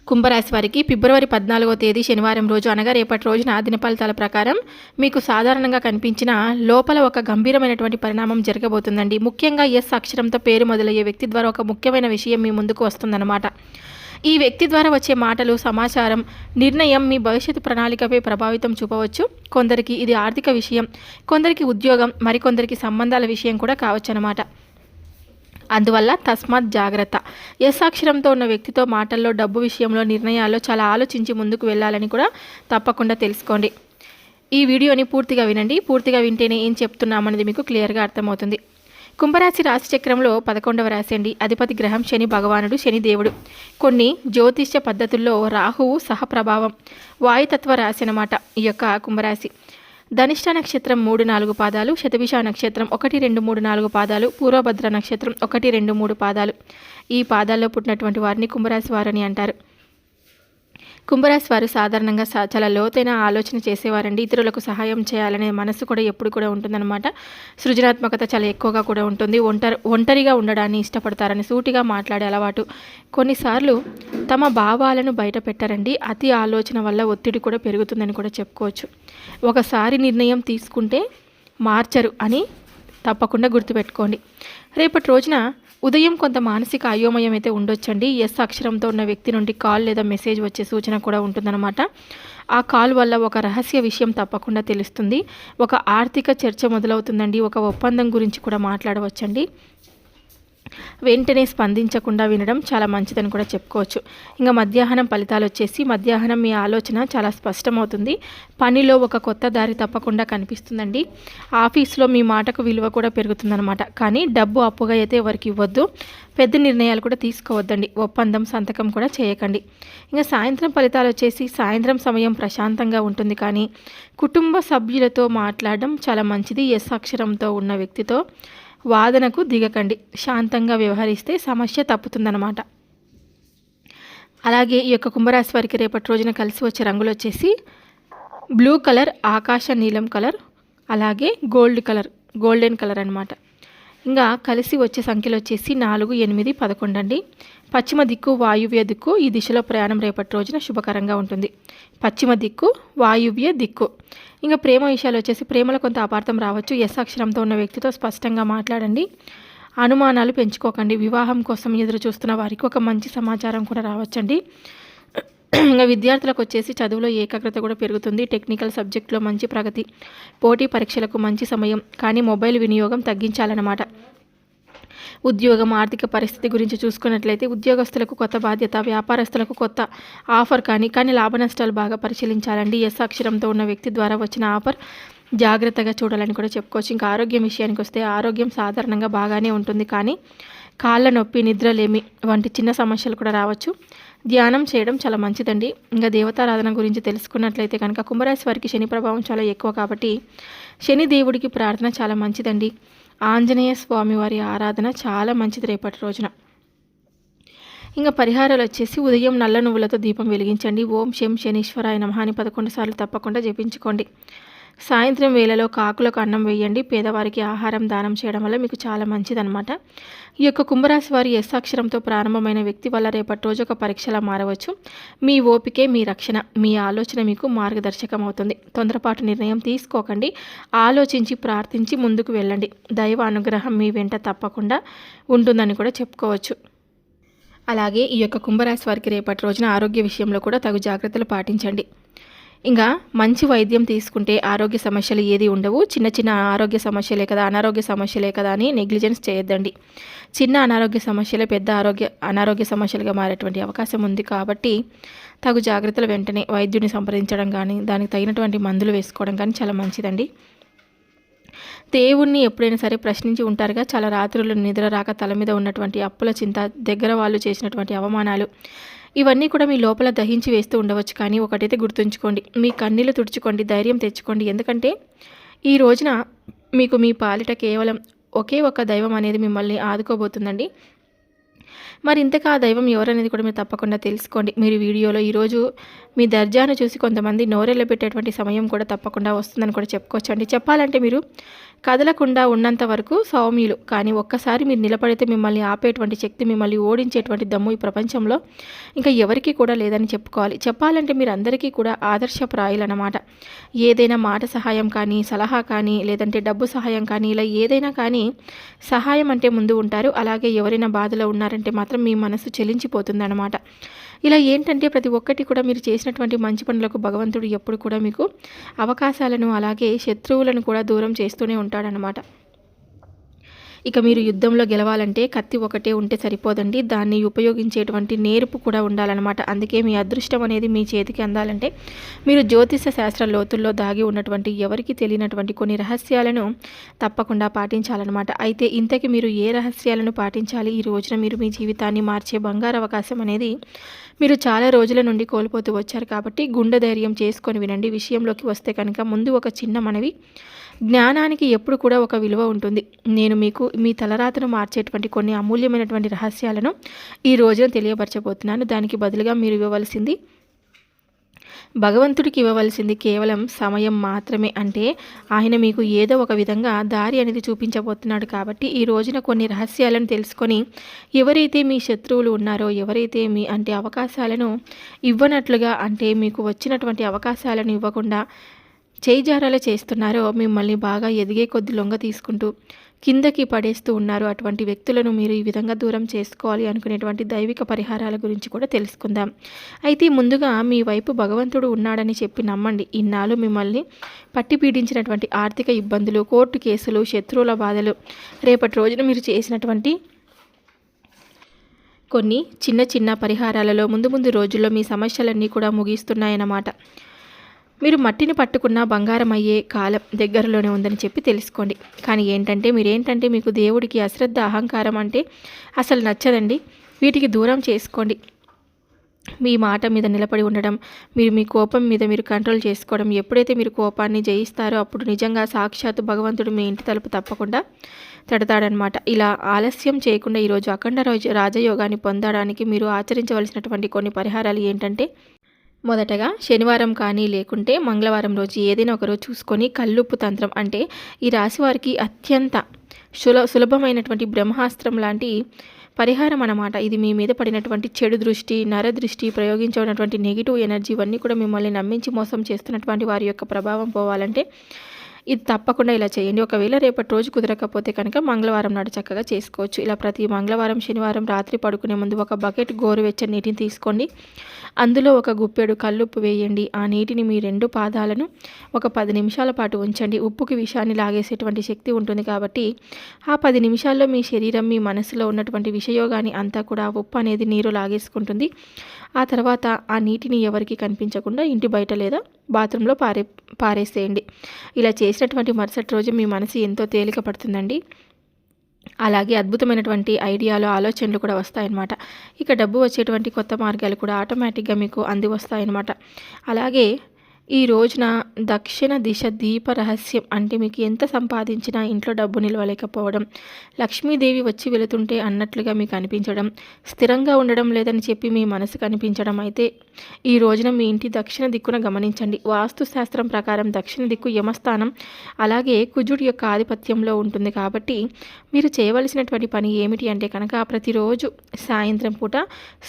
కుంభరాశి వారికి ఫిబ్రవరి 14వ తేదీ శనివారం రోజు అనగా రేపటి రోజున దిన ఫలితాల ప్రకారం మీకు సాధారణంగా కనిపించిన లోపల ఒక గంభీరమైనటువంటి పరిణామం జరగబోతుందండి. ముఖ్యంగా ఎస్ అక్షరంతో పేరు మొదలయ్యే వ్యక్తి ద్వారా ఒక ముఖ్యమైన విషయం మీ ముందుకు వస్తుందన్నమాట. ఈ వ్యక్తి ద్వారా వచ్చే మాటలు, సమాచారం, నిర్ణయం మీ భవిష్యత్తు ప్రణాళికపై ప్రభావితం చూపవచ్చు. కొందరికి ఇది ఆర్థిక విషయం, కొందరికి ఉద్యోగం, మరికొందరికి సంబంధాల విషయం కూడా కావచ్చు అన్నమాట. అందువల్ల తస్మాత్ జాగ్రత్త. ఎస్ అక్షరంతో ఉన్న వ్యక్తితో మాటల్లో, డబ్బు విషయంలో, నిర్ణయాల్లో చాలా ఆలోచించి ముందుకు వెళ్ళాలని కూడా తప్పకుండా తెలుసుకోండి. ఈ వీడియోని పూర్తిగా వినండి. పూర్తిగా వింటేనే ఏం చెప్తున్నామనేది మీకు క్లియర్గా అర్థమవుతుంది. కుంభరాశి రాశి చక్రంలో 11వ రాశి అండి. అధిపతి గ్రహం శని భగవానుడు, శని దేవుడు. కొన్ని జ్యోతిష్య పద్ధతుల్లో రాహువు సహప్రభావం, వాయుతత్వ రాశి అన్నమాట ఈ యొక్క కుంభరాశి. ధనిష్ట నక్షత్రం 3-4 పాదాలు, శతభిష నక్షత్రం 1-2-3-4 పాదాలు, పూర్వభద్ర నక్షత్రం 1-2-3 పాదాలు. ఈ పాదాల్లో పుట్టినటువంటి వారిని కుంభరాశి వారని అంటారు. కుంభరాశి వారు సాధారణంగా చాలా లోతైన ఆలోచన చేసేవారండి. ఇతరులకు సహాయం చేయాలనే మనసు కూడా ఎప్పుడు కూడా ఉంటుందన్నమాట. సృజనాత్మకత చాలా ఎక్కువగా కూడా ఉంటుంది. ఒంటరిగా ఉండడాన్ని ఇష్టపడతారని సూటిగా మాట్లాడే అలవాటు. కొన్నిసార్లు తమ భావాలను బయట పెట్టారండి. అతి ఆలోచన వల్ల ఒత్తిడి కూడా పెరుగుతుందని కూడా చెప్పుకోవచ్చు. ఒకసారి నిర్ణయం తీసుకుంటే మార్చరు అని తప్పకుండా గుర్తుపెట్టుకోండి. రేపటి రోజున ఉదయం కొంత మానసిక అయోమయం అయితే ఉండొచ్చండి. ఎస్ అక్షరంతో ఉన్న వ్యక్తి నుండి కాల్ లేదా మెసేజ్ వచ్చే సూచన కూడా ఉంటుందన్నమాట. ఆ కాల్ వల్ల ఒక రహస్య విషయం తప్పకుండా తెలుస్తుంది. ఒక ఆర్థిక చర్చ మొదలవుతుందండి. ఒక ఒప్పందం గురించి కూడా మాట్లాడవచ్చండి. వెంటనే స్పందించకుండా వినడం చాలా మంచిదని కూడా చెప్పుకోవచ్చు. ఇంకా మధ్యాహ్నం ఫలితాలు వచ్చేసి మధ్యాహ్నం మీ ఆలోచన చాలా స్పష్టమవుతుంది. పనిలో ఒక కొత్త దారి తప్పకుండా కనిపిస్తుందండి. ఆఫీస్లో మీ మాటకు విలువ కూడా పెరుగుతుందన్నమాట. కానీ డబ్బు అప్పుగా అయితే ఎవరికి ఇవ్వద్దు. పెద్ద నిర్ణయాలు కూడా తీసుకోవద్దండి. ఒప్పందం, సంతకం కూడా చేయకండి. ఇంకా సాయంత్రం ఫలితాలు వచ్చేసి సాయంత్రం సమయం ప్రశాంతంగా ఉంటుంది. కానీ కుటుంబ సభ్యులతో మాట్లాడడం చాలా మంచిది. ఎస్ అక్షరంతో ఉన్న వ్యక్తితో వాదనకు దిగకండి. శాంతంగా వ్యవహరిస్తే సమస్య తప్పుతుందన్నమాట. అలాగే ఈ యొక్క కుంభరాశి వారికి రేపటి రోజున కలిసి వచ్చే రంగులు వచ్చేసి బ్లూ కలర్, ఆకాశ నీలం కలర్, అలాగే గోల్డెన్ కలర్ అనమాట. ఇంకా కలిసి వచ్చే సంఖ్యలు వచ్చేసి 4, 8, 11 అండి. పశ్చిమ దిక్కు, వాయువ్య దిక్కు. ఈ దిశలో ప్రయాణం రేపటి రోజున శుభకరంగా ఉంటుంది. పశ్చిమ దిక్కు, వాయువ్య దిక్కు. ఇంకా ప్రేమ విషయాలు వచ్చేసి ప్రేమలో కొంత అపార్థం రావచ్చు. ఎస్ అక్షరంతో ఉన్న వ్యక్తితో స్పష్టంగా మాట్లాడండి. అనుమానాలు పెంచుకోకండి. వివాహం కోసం ఎదురు చూస్తున్న వారికి ఒక మంచి సమాచారం కూడా రావచ్చండి. ఇంకా విద్యార్థులకు వచ్చేసి చదువులో ఏకాగ్రత కూడా పెరుగుతుంది. టెక్నికల్ సబ్జెక్టులో మంచి ప్రగతి. పోటీ పరీక్షలకు మంచి సమయం. కానీ మొబైల్ వినియోగం తగ్గించాలన్నమాట. ఉద్యోగం, ఆర్థిక పరిస్థితి గురించి చూసుకున్నట్లయితే ఉద్యోగస్తులకు కొత్త బాధ్యత, వ్యాపారస్తులకు కొత్త ఆఫర్ కానీ లాభ నష్టాలు బాగా పరిశీలించాలండి. ఎస్ అక్షరంతో ఉన్న వ్యక్తి ద్వారా వచ్చిన ఆఫర్ జాగ్రత్తగా చూడాలని కూడా చెప్పుకోవచ్చు. ఇంకా ఆరోగ్యం విషయానికి వస్తే ఆరోగ్యం సాధారణంగా బాగానే ఉంటుంది. కానీ కాళ్ళ నొప్పి, నిద్రలేమి వంటి చిన్న సమస్యలు కూడా రావచ్చు. ధ్యానం చేయడం చాలా మంచిదండి. ఇంకా దేవతారాధన గురించి తెలుసుకున్నట్లయితే కనుక కుంభరాశి వారికి శని ప్రభావం చాలా ఎక్కువ కాబట్టి శని దేవుడికి ప్రార్థన చాలా మంచిదండి. ఆంజనేయ స్వామి వారి ఆరాధన చాలా మంచిది రేపటి రోజున. ఇంకా పరిహారాలు వచ్చేసి ఉదయం నల్ల నువ్వులతో దీపం వెలిగించండి. ఓం శం శనీశ్వరాయ నమః అని 11 సార్లు తప్పకుండా జపించుకోండి. సాయంత్రం వేళలో కాకులకు అన్నం వేయండి. పేదవారికి ఆహారం దానం చేయడం వల్ల మీకు చాలా మంచిదన్నమాట. ఈ యొక్క కుంభరాశి వారి ఎస్ అక్షరంతో ప్రారంభమైన వ్యక్తి వల్ల రేపటి రోజు ఒక పరీక్షలా మారవచ్చు. మీ ఓపికే మీ రక్షణ. మీ ఆలోచన మీకు మార్గదర్శకం అవుతుంది. తొందరపాటు నిర్ణయం తీసుకోకండి. ఆలోచించి ప్రార్థించి ముందుకు వెళ్ళండి. దైవ అనుగ్రహం మీ వెంట తప్పకుండా ఉంటుందని కూడా చెప్పుకోవచ్చు. అలాగే ఈ యొక్క కుంభరాశి వారికి రేపటి రోజున ఆరోగ్య విషయంలో కూడా తగు జాగ్రత్తలు పాటించండి. ఇంకా మంచి వైద్యం తీసుకుంటే ఆరోగ్య సమస్యలు ఏది ఉండవు. చిన్న ఆరోగ్య సమస్యలే కదా, అనారోగ్య సమస్యలే కదా అని నెగ్లిజెన్స్ చేయొద్దండి. చిన్న అనారోగ్య సమస్యలే పెద్ద అనారోగ్య సమస్యలుగా మారేటువంటి అవకాశం ఉంది. కాబట్టి తగు జాగ్రత్తలు వెంటనే వైద్యుని సంప్రదించడం కానీ, దానికి తగినటువంటి మందులు వేసుకోవడం కానీ చాలా మంచిదండి. దేవుణ్ణి ఎప్పుడైనా సరే ప్రశ్నించి ఉంటారుగా. చాలా రాత్రులు నిద్ర రాక తల మీద ఉన్నటువంటి అప్పుల చింత, దగ్గర వాళ్ళు చేసినటువంటి అవమానాలు, ఇవన్నీ కూడా మీ లోపల దహించి వేస్తూ ఉండవచ్చు. కానీ ఒకటైతే గుర్తుంచుకోండి, మీ కన్నీళ్లు తుడుచుకోండి, ధైర్యం తెచ్చుకోండి. ఎందుకంటే ఈ రోజున మీకు మీ పాలిట కేవలం ఒకే ఒక దైవం అనేది మిమ్మల్ని ఆదుకోబోతుందండి. మరి ఇంతకా ఆ దైవం ఎవరనేది కూడా మీరు తప్పకుండా తెలుసుకోండి. మీరు వీడియోలో ఈరోజు మీ దర్జాను చూసి కొంతమంది నోరెళ్ళ పెట్టేటువంటి సమయం కూడా తప్పకుండా వస్తుందని కూడా చెప్పుకోవచ్చండి. చెప్పాలంటే మీరు కదలకుండా ఉన్నంత వరకు సౌమ్యులు, కానీ ఒక్కసారి మీరు నిలబడితే మిమ్మల్ని ఆపేటువంటి శక్తి, మిమ్మల్ని ఓడించేటువంటి దమ్ము ఈ ప్రపంచంలో ఇంకా ఎవరికీ కూడా లేదని చెప్పుకోవాలి. చెప్పాలంటే మీరు అందరికీ కూడా ఆదర్శప్రాయులు అన్నమాట. ఏదైనా మాట సహాయం కానీ, సలహా కానీ, లేదంటే డబ్బు సహాయం కానీ, ఇలా ఏదైనా కానీ సహాయం అంటే ముందు ఉంటారు. అలాగే ఎవరైనా బాధలో ఉన్నారంటే మాత్రం మీ మనసు చెలించిపోతుంది అన్నమాట. ఇలా ఏంటంటే ప్రతి ఒక్కటి కూడా మీరు చేసినటువంటి మంచి పనులకు భగవంతుడు ఎప్పుడు కూడా మీకు అవకాశాలను, అలాగే శత్రువులను కూడా దూరం చేస్తూనే ఉంటాడనమాట. ఇక మీరు యుద్ధంలో గెలవాలంటే కత్తి ఒకటే ఉంటే సరిపోదండి, దాన్ని ఉపయోగించేటువంటి నేర్పు కూడా ఉండాలన్నమాట. అందుకే మీ అదృష్టం అనేది మీ చేతికి అందాలంటే మీరు జ్యోతిష శాస్త్ర లోతుల్లో దాగి ఉన్నటువంటి ఎవరికి తెలియనటువంటి కొన్ని రహస్యాలను తప్పకుండా పాటించాలన్నమాట. అయితే ఇంతకీ మీరు ఏ రహస్యాలను పాటించాలి? ఈ రోజున మీరు మీ జీవితాన్ని మార్చే బంగారు అవకాశం అనేది మీరు చాలా రోజుల నుండి కోల్పోతూ వచ్చారు కాబట్టి గుండె ధైర్యం చేసుకొని వినండి. విషయంలోకి వస్తే కనుక ముందు ఒక చిన్న మనవి, జ్ఞానానికి ఎప్పుడు కూడా ఒక విలువ ఉంటుంది. నేను మీకు మీ తలరాతను మార్చేటువంటి కొన్ని అమూల్యమైనటువంటి రహస్యాలను ఈ రోజున తెలియపరచబోతున్నాను. దానికి బదులుగా మీరు భగవంతుడికి ఇవ్వవలసింది కేవలం సమయం మాత్రమే. అంటే ఆయన మీకు ఏదో ఒక విధంగా దారి అనేది చూపించబోతున్నాడు. కాబట్టి ఈ రోజున కొన్ని రహస్యాలను తెలుసుకొని ఎవరైతే మీ శత్రువులు ఉన్నారో, ఎవరైతే మీ అవకాశాలను ఇవ్వనట్లుగా, అంటే మీకు వచ్చినటువంటి అవకాశాలను ఇవ్వకుండా చేయిజారాలు చేస్తున్నారో, మిమ్మల్ని బాగా ఎదిగే కొద్ది లొంగ తీసుకుంటూ కిందకి పడేస్తూ ఉన్నారు, అటువంటి వ్యక్తులను మీరు ఈ విధంగా దూరం చేసుకోవాలి అనుకునేటువంటి దైవిక పరిహారాల గురించి కూడా తెలుసుకుందాం. అయితే ముందుగా మీ వైపు భగవంతుడు ఉన్నాడని చెప్పి నమ్మండి. ఇన్నాళ్ళు మిమ్మల్ని పట్టి పీడించినటువంటి ఆర్థిక ఇబ్బందులు, కోర్టు కేసులు, శత్రువుల బాధలు రేపటి రోజున మీరు చేసినటువంటి కొన్ని చిన్న చిన్న పరిహారాలలో ముందు రోజుల్లో మీ సమస్యలన్నీ కూడా ముగిస్తున్నాయన్నమాట. మీరు మట్టిని పట్టుకున్న బంగారం అయ్యే కాలం దగ్గరలోనే ఉందని చెప్పి తెలుసుకోండి. కానీ మీరేంటంటే మీకు దేవుడికి అశ్రద్ధ, అహంకారం అంటే అసలు నచ్చదండి. వీటికి దూరం చేసుకోండి. మీ మాట మీద నిలబడి ఉండడం, మీ కోపం మీద మీరు కంట్రోల్ చేసుకోవడం. ఎప్పుడైతే మీరు కోపాన్ని జయిస్తారో అప్పుడు నిజంగా సాక్షాత్తు భగవంతుడు మీ ఇంటి తలుపు తప్పకుండా తడతాడనమాట. ఇలా ఆలస్యం చేయకుండా ఈరోజు అఖండ రాజయోగాన్ని పొందడానికి మీరు ఆచరించవలసినటువంటి కొన్ని పరిహారాలు ఏంటంటే, మొదటగా శనివారం కానీ లేకుంటే మంగళవారం రోజు ఏదైనా ఒకరోజు చూసుకొని కల్లుప్పు తంత్రం, అంటే ఈ రాశి వారికి అత్యంత సులభమైనటువంటి బ్రహ్మాస్త్రం లాంటి పరిహారం అన్నమాట. ఇది మీ మీద పడినటువంటి చెడు దృష్టి, నరదృష్టి, ప్రయోగించినటువంటి నెగిటివ్ ఎనర్జీ ఇవన్నీ కూడా మిమ్మల్ని నమ్మించి మోసం చేస్తున్నటువంటి వారి యొక్క ప్రభావం పోవాలంటే ఇది తప్పకుండా ఇలా చేయండి. ఒకవేళ రేపటి రోజు కుదరకపోతే కనుక మంగళవారం నాడు చక్కగా చేసుకోవచ్చు. ఇలా ప్రతి మంగళవారం, శనివారం రాత్రి పడుకునే ముందు ఒక బకెట్ గోరువెచ్చని నీటిని తీసుకోండి. అందులో ఒక గుప్పెడు కల్లుప్పు వేయండి. ఆ నీటిని మీ 2 పాదాలను ఒక 10 నిమిషాల పాటు ఉంచండి. ఉప్పుకి విషాన్ని లాగేసేటువంటి శక్తి ఉంటుంది కాబట్టి ఆ 10 నిమిషాల్లో మీ శరీరం, మీ మనసులో ఉన్నటువంటి విషయోగాన్ని అంతా కూడా ఉప్పు అనేది నీరు లాగేసుకుంటుంది. ఆ తర్వాత ఆ నీటిని ఎవరికి కనిపించకుండా ఇంటి బయట లేదా బాత్రూంలో పారేసేయండి. ఇలా చేసినటువంటి మరుసటి రోజు మీ మనసు ఎంతో తేలిక పడుతుందండి. అలాగే అద్భుతమైనటువంటి ఐడియాలు, ఆలోచనలు కూడా వస్తాయన్నమాట. ఇక డబ్బు వచ్చేటువంటి కొత్త మార్గాలు కూడా ఆటోమేటిక్గా మీకు అంది వస్తాయన్నమాట. అలాగే ఈ రోజున దక్షిణ దిశ దీప రహస్యం, అంటే మీకు ఎంత సంపాదించినా ఇంట్లో డబ్బు నిలవలేకపోవడం, లక్ష్మీదేవి వచ్చి వెళుతుంటే అన్నట్లుగా మీకు అనిపించడం, స్థిరంగా ఉండడం లేదని చెప్పి మీ మనసు కనిపించడం. అయితే ఈ రోజున మీ ఇంటి దక్షిణ దిక్కున గమనించండి. వాస్తు శాస్త్రం ప్రకారం దక్షిణ దిక్కు యమస్థానం, అలాగే కుజుడి యొక్క ఆధిపత్యంలో ఉంటుంది. కాబట్టి మీరు చేయవలసినటువంటి పని ఏమిటి అంటే కనుక ప్రతిరోజు సాయంత్రం పూట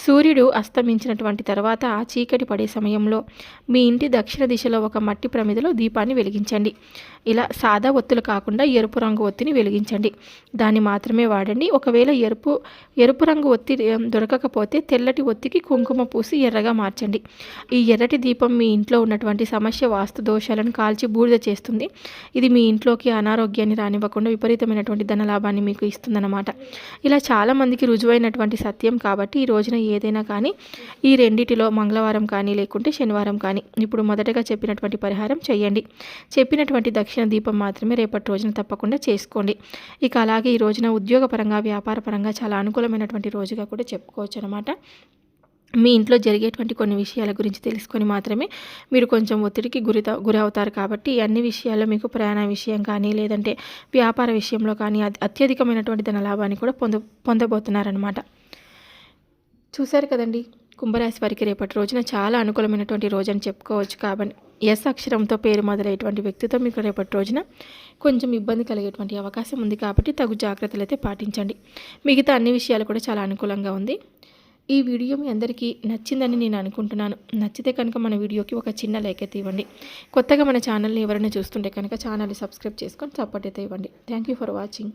సూర్యుడు అస్తమించినటువంటి తర్వాత చీకటి పడే సమయంలో మీ ఇంటి దక్షిణ దిశలో ఒక మట్టి ప్రమిదలో దీపాన్ని వెలిగించండి. ఇలా సాదా ఒత్తులు కాకుండా ఎరుపు రంగు ఒత్తిని వెలిగించండి. దాన్ని మాత్రమే వాడండి. ఒకవేళ ఎరుపు రంగు ఒత్తి దొరకకపోతే తెల్లటి ఒత్తికి కుంకుమ పూసి ఎర్రగా మార్చండి. ఈ ఎర్రటి దీపం మీ ఇంట్లో ఉన్నటువంటి సమస్య, వాస్తు దోషాలను కాల్చి బూడిద చేస్తుంది. ఇది మీ ఇంట్లోకి అనారోగ్యాన్ని రానివ్వకుండా విపరీతమైనటువంటి ధనలాభాన్ని మీకు ఇస్తుందన్నమాట. ఇలా చాలామందికి రుజువైనటువంటి సత్యం కాబట్టి ఈ రోజున ఏదైనా కానీ ఈ రెండిటిలో మంగళవారం కానీ లేకుంటే శనివారం కానీ ఇప్పుడు మొదటగా చెప్పినటువంటి పరిహారం చేయండి. చెప్పినటువంటి దక్షిణ దీపం మాత్రమే రేపటి రోజున తప్పకుండా చేసుకోండి. ఇక అలాగే ఈ రోజున ఉద్యోగపరంగా, వ్యాపారపరంగా చాలా అనుకూలమైనటువంటి రోజుగా కూడా చెప్పుకోవచ్చు అనమాట. మీ ఇంట్లో జరిగేటువంటి కొన్ని విషయాల గురించి తెలుసుకొని మాత్రమే మీరు కొంచెం ఒత్తిడికి గురవుతారు. కాబట్టి అన్ని విషయాల్లో మీకు ప్రయాణ విషయం కానీ లేదంటే వ్యాపార విషయంలో కానీ అత్యధికమైనటువంటి ధన లాభాన్ని కూడా పొందబోతున్నారనమాట. చూశారు కదండి, కుంభరాశి వారికి రేపటి రోజున చాలా అనుకూలమైనటువంటి రోజు అని చెప్పుకోవచ్చు. ఎస్ అక్షరంతో పేరు మొదలయ్యేటువంటి వ్యక్తితో మీకు రేపటి రోజున కొంచెం ఇబ్బంది కలిగేటువంటి అవకాశం ఉంది కాబట్టి తగు జాగ్రత్తలు అయితే పాటించండి. మిగతా అన్ని విషయాలు కూడా చాలా అనుకూలంగా ఉంది. ఈ వీడియో మీ అందరికీ నచ్చిందని నేను అనుకుంటున్నాను. నచ్చితే కనుక మన వీడియోకి ఒక చిన్న లైక్ అయితే ఇవ్వండి. కొత్తగా మన ఛానల్ని ఎవరైనా చూస్తుంటే కనుక ఛానల్ని సబ్స్క్రైబ్ చేసుకొని సపోర్ట్ అయితే ఇవ్వండి. Thank you for watching.